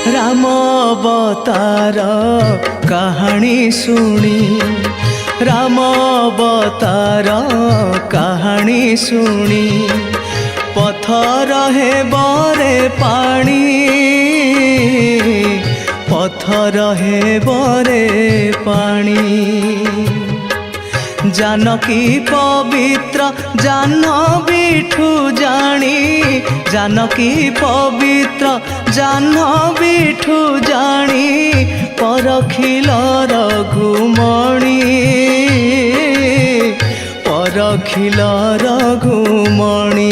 राम अवतार कहानी शुणी, राम अवतार कहानी शुणी, पथर हे बरे पानी, पथर हे बरे पानी। जानकी पवित्र जाह्नवीठु जानी, जानकी पवित्र जाह्नवीठु जानी, परखिल रघुमणि, परखिल रघुमणि,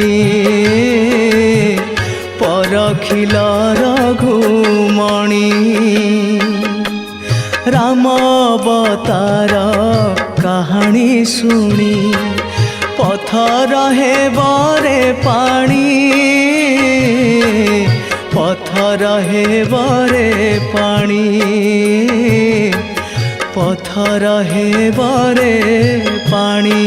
परखिल रघुमणि। राम अवतार कहानी शुणी, पथर हे बरे पानी, पथर हे बरे पानी, पथर हे बरे पानी।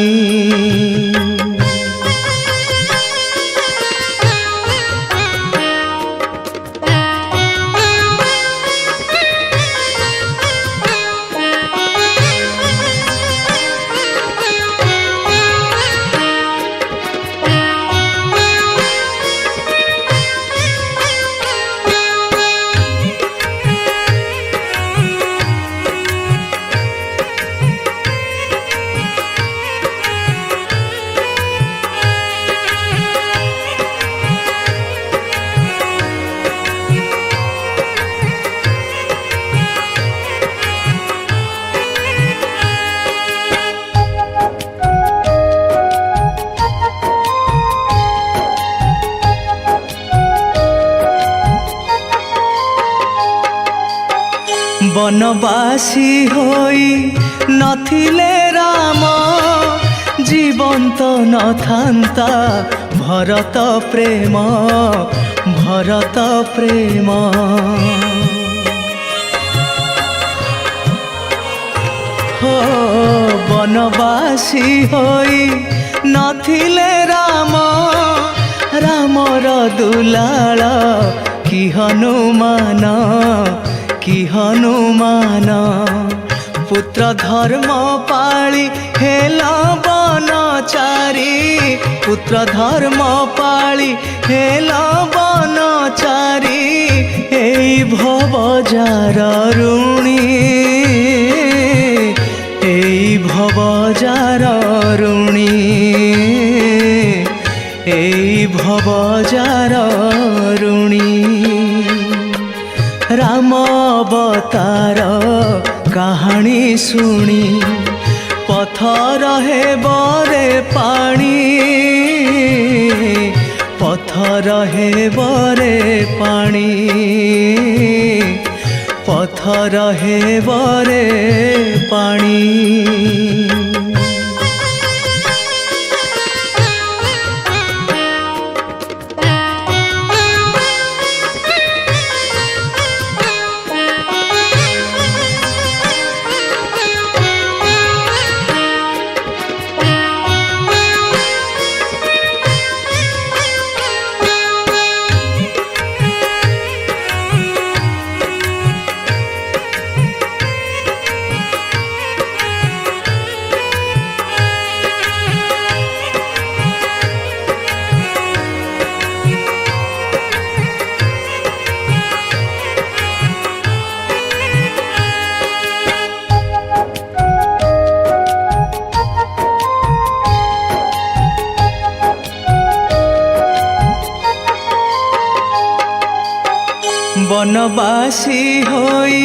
बनवासी होई नथिले राम, जीवंत न थांता भरत प्रेम, भरत प्रेम। हो बनवासी होई नथिले राम, रामर दुलाल कि हनुमान, कि हनुमान। पुत्र धर्म पाली हेला बनचारी, पुत्र धर्म पाली हेला बनचारी। एई भवजार ऋणी, एई भवजार ऋणी, एई भवजार ऋणी। राम अवतार कहानी शुणी, पथर हे बरे पानी, पथर हे बरे पानी, पथर हे बरे पानी। बनवासी होई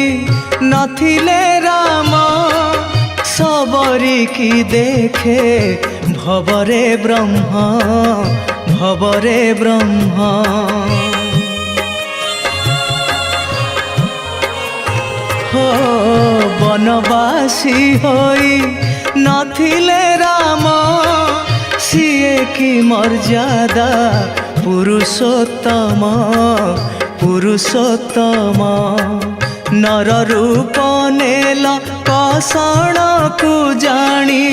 नथिले राम सबरी की देखे भवरे ब्रह्म भवरे ब्रह्म हो बनवासी होई नथिले राम सिए की मर्यादा पुरुषोत्तम पुरुषोत्तम नर रूप नेल कषण को जानी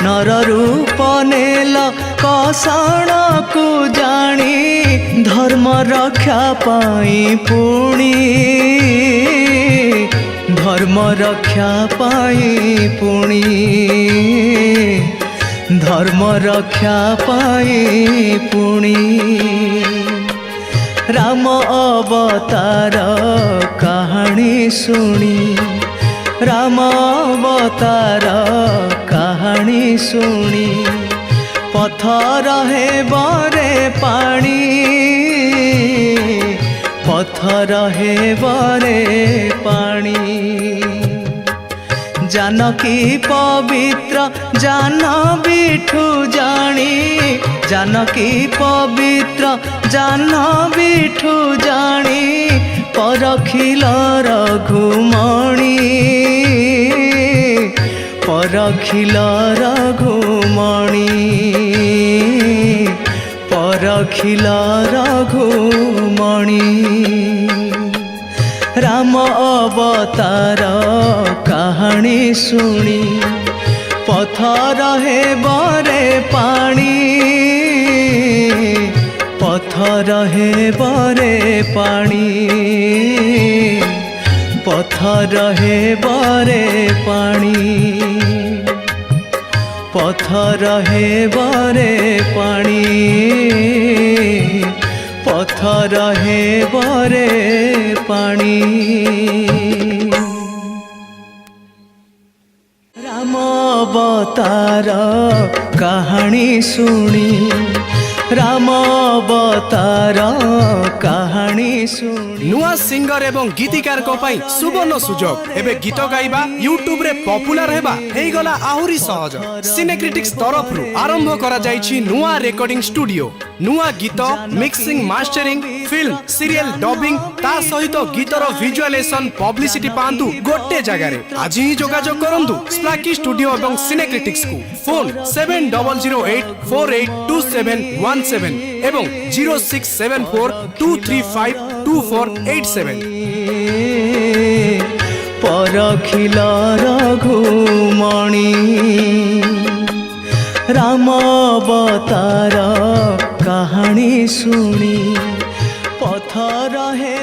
नर रूप नेल कषण को जानी धर्म रक्षा पाई पुणी धर्म रक्षा पाई पुणी धर्म रक्षा पाई पुणी राम अवतार कहानी सुनी राम अवतार कहानी सुनी पथर है बरे पानी पथर है बरे पानी जानकी पवित्र जान बिठू जानी जानकी पवित्र जान बिठू जानी परखिल रघुमणि परखिल रघुमणि परखिल रघुमणि राम अवतार कहानी सुनी पथर है बरे पानी पथर है बरे पानी पथर है बरे पानी पथर है बरे पानी पथर है बरे पानी राम अवतार कहानी सुनी राम अवतार कहानी सुनी नुआ सिंगर एवं गीतिकार को पाई सुवर्ण सुजोग एबे गीत गाइबा यूट्यूब रे पॉपुलर हेबा हेई गला आहुरी सहज सिनेक्रिटिक्स तरफ रु आरंभ करा जाईछि नुआ रेकॉर्डिंग स्टूडियो नुआ गीत mixing mastering film serial dubbing ता सहित गीतर विजुअलाइजेशन पब्लिसिटी पांतु गोटे जगह रे आज ही जोगाजोग करंतु स्प्लाकी स्टूडियो एवं सिनेक्रिटिक्स को फोन 7008482717 एवं 0674235247 परखिल रघुमणि राम अवतार कहानी सुनी पथर है